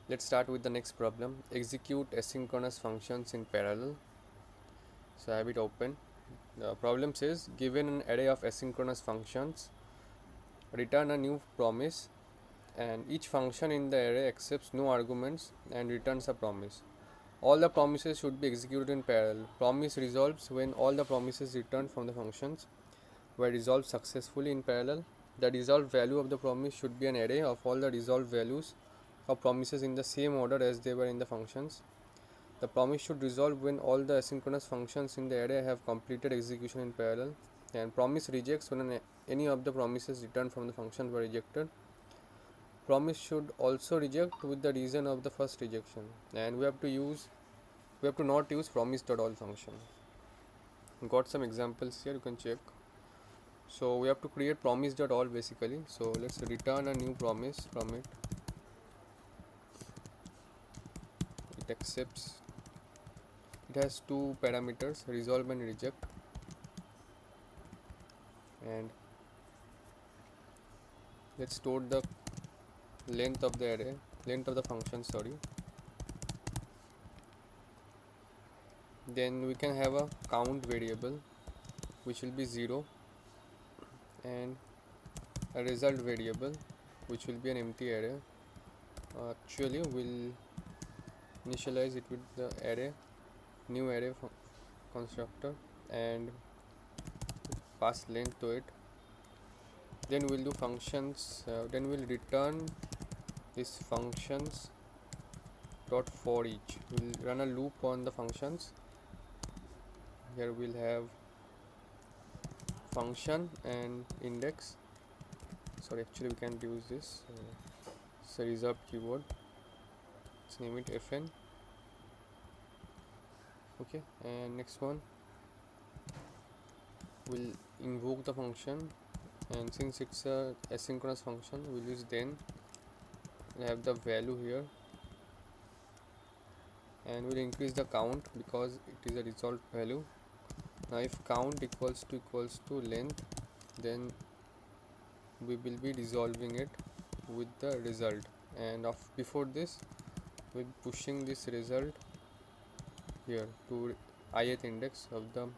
Let's start with the next problem. Execute asynchronous functions in parallel. So I have it open. The problem says, given an array of asynchronous functions, return a new promise, and each function in the array accepts no arguments and returns a promise. All the promises should be executed in parallel. Promise resolves when all the promises returned from the functions were resolved successfully in parallel. The resolved value of the promise should be an array of all the resolved values of promises in the same order as they were in the functions. The promise should resolve when all the asynchronous functions in the array have completed execution in parallel, and promise rejects when any of the promises returned from the function were rejected. Promise should also reject with the reason of the first rejection, and we have to not use Promise.all function. Got some examples here, you can check. So we have to create Promise.all basically. So let's return a new promise from it. It accepts. It has two parameters, resolve and reject, and let's store the length of the array, length of the function, sorry. Then we can have a count variable which will be 0, and a result variable which will be an empty array. Actually we'll initialize it with the array, new array constructor, and pass length to it. Then we'll do functions, then we'll return these functions dot for each. We'll run a loop on the functions. Here we'll have function and index. Sorry, actually we can't use this. It's a reserved keyword. Let's name it fn. Okay, and next one, we'll invoke the function, and since it's a asynchronous function, we'll use then. We'll have the value here, and we'll increase the count because it is a resolved value. Now if count equals to length, then we will be resolving it with the result, and before this we'll be pushing this result here to ith index of the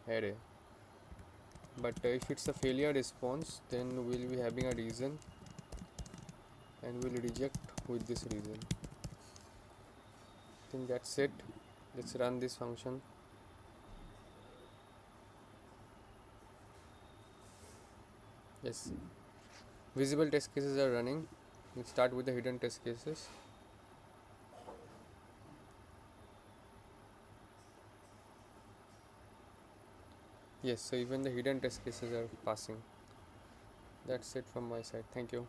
array. But if it's a failure response, then we'll be having a reason, and we'll reject with this reason. I think that's it. Let's run this function. Yes, visible test cases are running. Let's start with the hidden test cases. Yes, so even the hidden test cases are passing. That's it from my side. Thank you.